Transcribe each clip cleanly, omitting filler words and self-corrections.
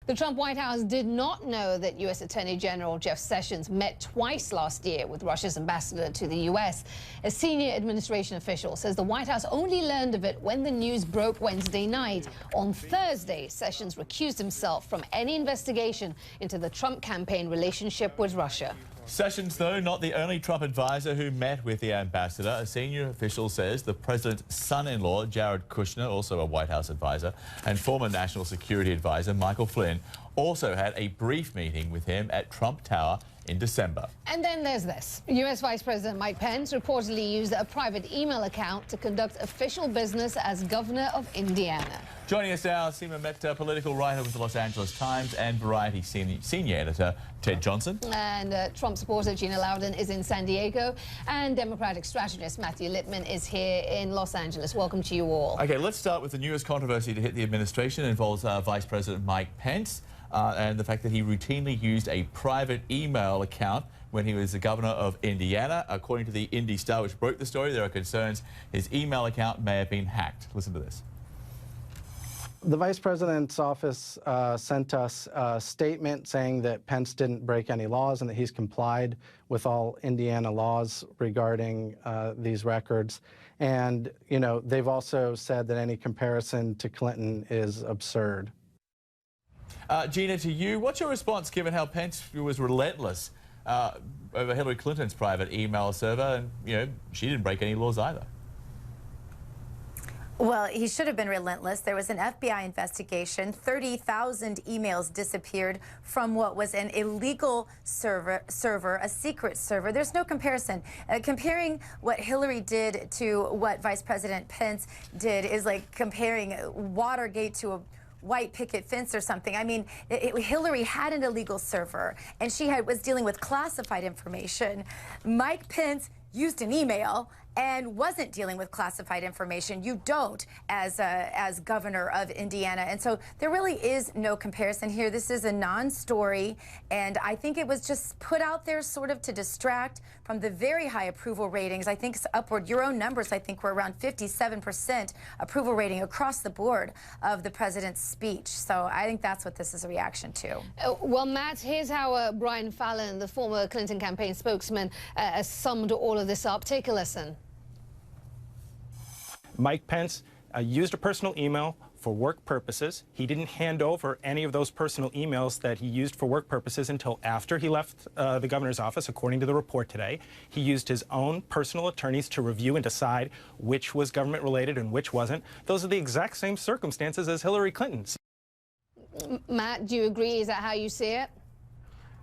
The Trump White House did not know that U.S. Attorney General Jeff Sessions met twice last year with Russia's ambassador to the U.S. A senior administration official says the White House only learned of it when the news broke Wednesday night. On Thursday, Sessions recused himself from any investigation into the Trump campaign relationship with Russia. Sessions, though, not the only Trump advisor who met with the ambassador. A senior official says the president's son-in-law, Jared Kushner, also a White House advisor, and former national security advisor Michael Flynn also had a brief meeting with him at Trump Tower in December. And then there's this. U.S. Vice President Mike Pence reportedly used a private email account to conduct official business as governor of Indiana. Joining us now, Seema Mehta, political writer with the Los Angeles Times and Variety senior editor Ted Johnson. And Trump supporter Gina Loudon is in San Diego. And Democratic strategist Matthew Littman is here in Los Angeles. Welcome to you all. OK, let's start with the newest controversy to hit the administration. It involves Vice President Mike Pence and the fact that he routinely used a private email account when he was the governor of Indiana. According to the Indy Star, which broke the story, there are concerns his email account may have been hacked. Listen to this. The Vice President's office sent us a statement saying that Pence didn't break any laws and that he's complied with all Indiana laws regarding these records. And, you know, they've also said that any comparison to Clinton is absurd. Gina, to you, what's your response given how Pence was relentless over Hillary Clinton's private email server and, you know, she didn't break any laws either? Well, he should have been relentless. There was an FBI investigation. 30,000 emails disappeared from what was an illegal server, a secret server. There's no comparison. Comparing what Hillary did to what Vice President Pence did is like comparing Watergate to a white picket fence or something. I mean, Hillary had an illegal server, and she was dealing with classified information. Mike Pence used an email and wasn't dealing with classified information. You don't as governor of Indiana. And so there really is no comparison here. This is a non-story, and I think it was just put out there sort of to distract from the very high approval ratings. I think it's upward. Your own numbers, I think, were around 57% approval rating across the board of the president's speech. So I think that's what this is a reaction to. Well, Matt, here's how Brian Fallon, the former Clinton campaign spokesman, summed all of this up. Take a listen. Mike Pence used a personal email for work purposes. He didn't hand over any of those personal emails that he used for work purposes until after he left the governor's office, according to the report today. He used his own personal attorneys to review and decide which was government-related and which wasn't. Those are the exact same circumstances as Hillary Clinton's. Matt, do you agree? Is that how you see it?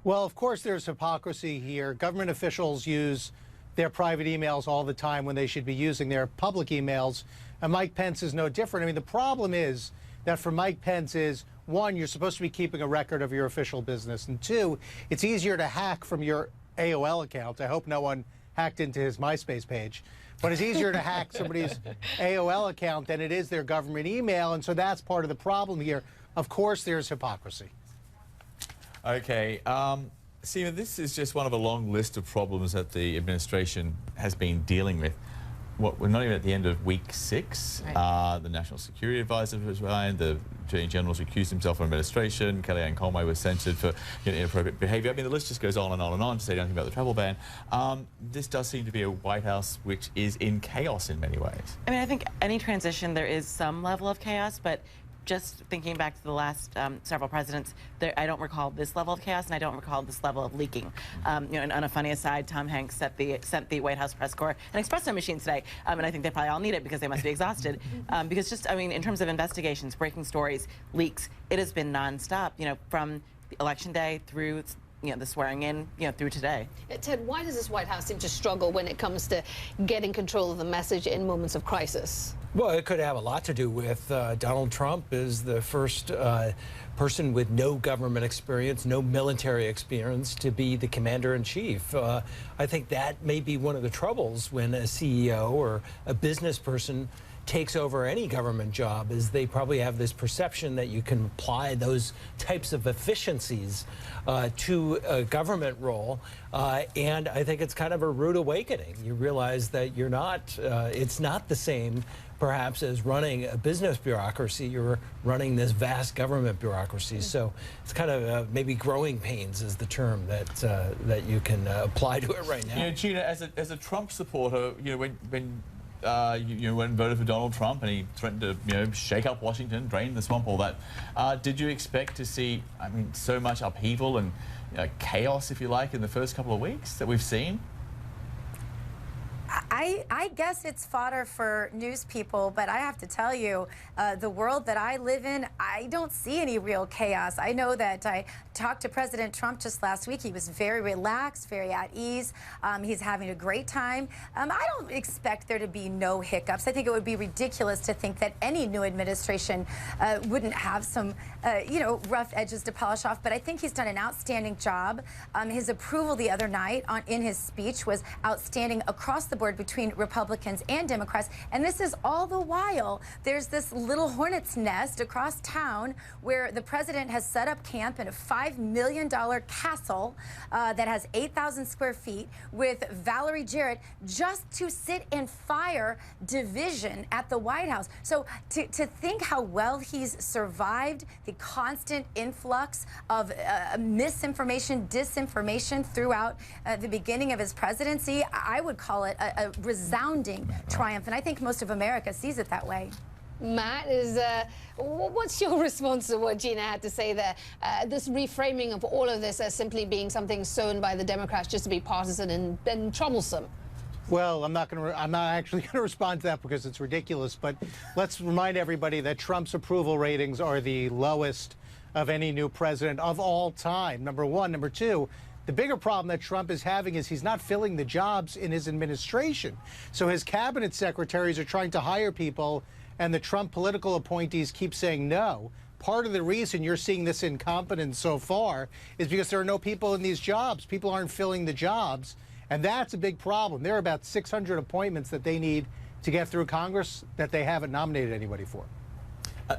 Well, of course there's hypocrisy here. Government officials use their private emails all the time when they should be using their public emails, and Mike Pence is no different. I mean, the problem is that for Mike Pence is, one, you're supposed to be keeping a record of your official business, and two, it's easier to hack from your AOL account. I hope no one hacked into his MySpace page. But it's easier to hack somebody's AOL account than it is their government email, and so that's part of the problem here. Of course, there's hypocrisy. Okay. Seema, this is just one of a long list of problems that the administration has been dealing with. We're not even at the end of week 6. Right. The National Security Advisor was resigned. The Attorney General's accused himself of administration. Kellyanne Conway was censured for inappropriate behavior. I mean, the list just goes on and on and on to say nothing about the travel ban. This does seem to be a White House which is in chaos in many ways. I mean, I think any transition, there is some level of chaos, but just thinking back to the last several presidents, I don't recall this level of chaos, and I don't recall this level of leaking. You know, and on a funny aside, Tom Hanks sent the White House press corps an espresso machine today, and I think they probably all need it because they must be exhausted. Because just, I mean, in terms of investigations, breaking stories, leaks, it has been nonstop. You know, from Election Day through the swearing in, through today. Ted, why does this White House seem to struggle when it comes to getting control of the message in moments of crisis? Well, it could have a lot to do with Donald Trump is the first person with no government experience, no military experience to be the commander-in-chief. I think that may be one of the troubles when a CEO or a business person takes over any government job is they probably have this perception that you can apply those types of efficiencies to a government role. And I think it's kind of a rude awakening. You realize that you're not, it's not the same perhaps as running a business bureaucracy. You're running this vast government bureaucracy. So it's kind of maybe growing pains is the term that that you can apply to it right now. You know, Gina, as a Trump supporter, you know, when you went and voted for Donald Trump and he threatened to, you know, shake up Washington, drain the swamp, all that, did you expect to see, I mean, so much upheaval and chaos, if you like, in the first couple of weeks that we've seen? I guess it's fodder for news people, but I have to tell you, the world that I live in, I don't see any real chaos. I know that I talked to President Trump just last week. He was very relaxed, very at ease. He's having a great time. I don't expect there to be no hiccups. I think it would be ridiculous to think that any new administration wouldn't have some, you know, rough edges to polish off. But I think he's done an outstanding job. His approval the other night in his speech was outstanding across the board between Republicans and Democrats. And this is all the while there's this little hornet's nest across town where the president has set up camp in a $5 million castle that has 8,000 square feet with Valerie Jarrett just to sit and fire division at the White House. So to think how well he's survived the constant influx of misinformation, disinformation throughout the beginning of his presidency, I would call it a resounding triumph, and I think most of America sees it that way. Matt, what's your response to what Gina had to say there? This reframing of all of this as simply being something sown by the Democrats just to be partisan and troublesome. Well, I'm not actually going to respond to that because it's ridiculous. But let's remind everybody that Trump's approval ratings are the lowest of any new president of all time. Number one. Number two, the bigger problem that Trump is having is he's not filling the jobs in his administration. So his cabinet secretaries are trying to hire people, and the Trump political appointees keep saying no. Part of the reason you're seeing this incompetence so far is because there are no people in these jobs. People aren't filling the jobs, and that's a big problem. There are about 600 appointments that they need to get through Congress that they haven't nominated anybody for.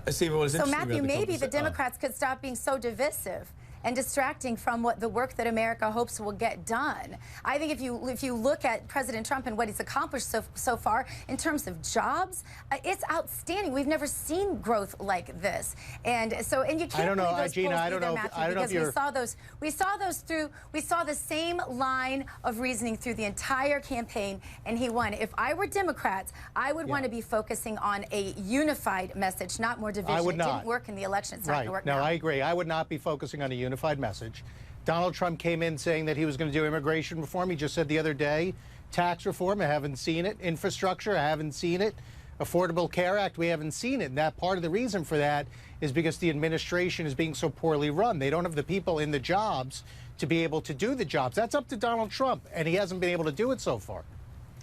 Stephen, so Matthew, maybe the Democrats could stop being so divisive and distracting from the work that America hopes will get done. I think if you look at President Trump and what he's accomplished so far in terms of jobs, it's outstanding. We've never seen growth like this, and you can't. I don't know, Gina. I don't know, because we saw the same line of reasoning through the entire campaign, and he won. If I were Democrats, I would want to be focusing on a unified message, not more division. I would not. It didn't work in the election. It's not going to work now. No, I agree. I would not be focusing on a unified message. Donald Trump came in saying that he was going to do immigration reform. He just said the other day, tax reform, I haven't seen it. Infrastructure, I haven't seen it. Affordable Care Act, we haven't seen it. And that part of the reason for that is because the administration is being so poorly run. They don't have the people in the jobs to be able to do the jobs. That's up to Donald Trump, and he hasn't been able to do it so far.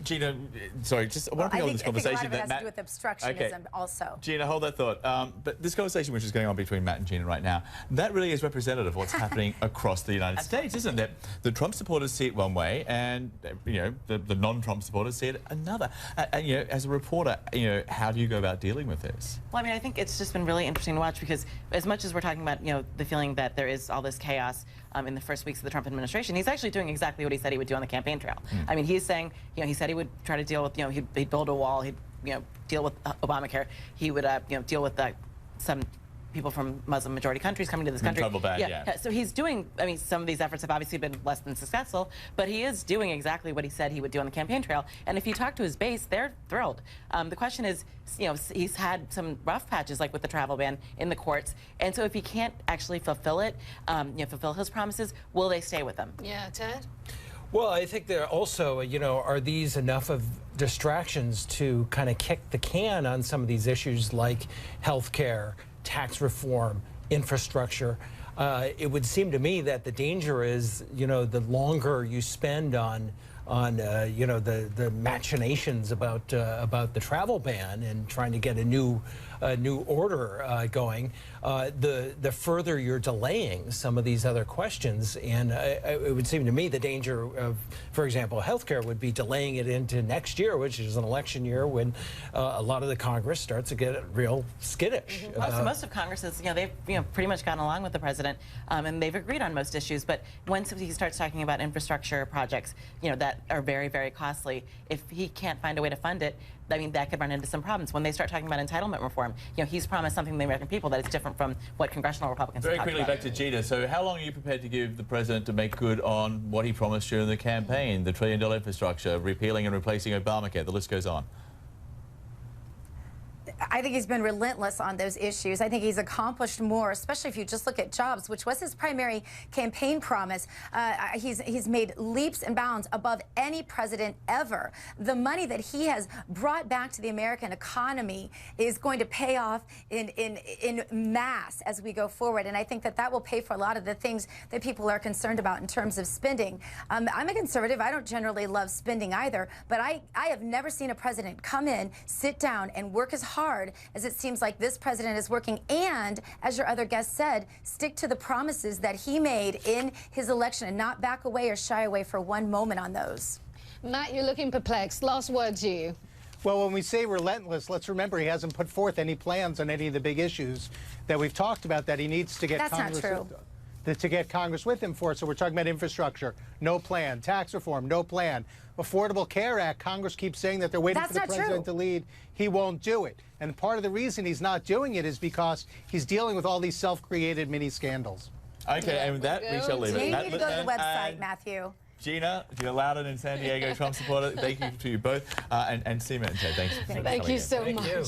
Gina, sorry, just I want to pick on this conversation. I think a lot of it has to do with obstructionism also. Gina, hold that thought. But this conversation which is going on between Matt and Gina right now, that really is representative of what's happening across the United States, isn't it? The Trump supporters see it one way, and the non-Trump supporters see it another. And as a reporter, how do you go about dealing with this? Well, I mean, I think it's just been really interesting to watch because as much as we're talking about the feeling that there is all this chaos in the first weeks of the Trump administration, he's actually doing exactly what he said he would do on the campaign trail. I mean, he's saying, he said he would try to deal with, he'd build a wall, he'd, deal with Obamacare, he would, deal with some people from Muslim majority countries coming to this country. Travel ban, yeah. So he's doing, I mean, some of these efforts have obviously been less than successful, but he is doing exactly what he said he would do on the campaign trail. And if you talk to his base, they're thrilled. The question is, he's had some rough patches, like with the travel ban in the courts. And so if he can't actually fulfill it, fulfill his promises, will they stay with him? Yeah, Ted? Well, I think there also, are these enough of distractions to kind of kick the can on some of these issues like health care, tax reform, infrastructure? It would seem to me that the danger is, the longer you spend on the machinations about the travel ban and trying to get a new new order going, the further you're delaying some of these other questions. And it would seem to me the danger of, for example, healthcare would be delaying it into next year, which is an election year when a lot of the Congress starts to get real skittish. So most of Congress is, they've pretty much gotten along with the president, and they've agreed on most issues. But once he starts talking about infrastructure projects, that are very, very costly, if he can't find a way to fund it, I mean, that could run into some problems. When they start talking about entitlement reform, he's promised something to the American people that is different from what congressional Republicans Very have talked quickly, about. back to Gina. So how long are you prepared to give the president to make good on what he promised during the campaign, the $1 trillion infrastructure, repealing and replacing Obamacare? The list goes on. I think he's been relentless on those issues. I think he's accomplished more, especially if you just look at jobs, which was his primary campaign promise. He's made leaps and bounds above any president ever. The money that he has brought back to the American economy is going to pay off in mass as we go forward. And I think that will pay for a lot of the things that people are concerned about in terms of spending. I'm a conservative. I don't generally love spending either, but I have never seen a president come in, sit down, and work as hard as it seems like this president is working, and, as your other guest said, stick to the promises that he made in his election and not back away or shy away for one moment on those. Matt, you're looking perplexed. Last word to you. Well, when we say relentless, let's remember he hasn't put forth any plans on any of the big issues that we've talked about that he needs to get That's Congress not true. to get Congress with him for. So we're talking about infrastructure, no plan. Tax reform, no plan. Affordable Care Act, Congress keeps saying that they're waiting for the president to lead. He won't do it. And part of the reason he's not doing it is because he's dealing with all these self-created mini scandals. Okay, and with that, we shall leave it. You Matt need to go to the Littman website, and Matthew. Gina, Gina Loudon in San Diego, Trump supporter. Thank you to you both. And Seema and Ted, thanks for coming Thank you in. so Thank much. you.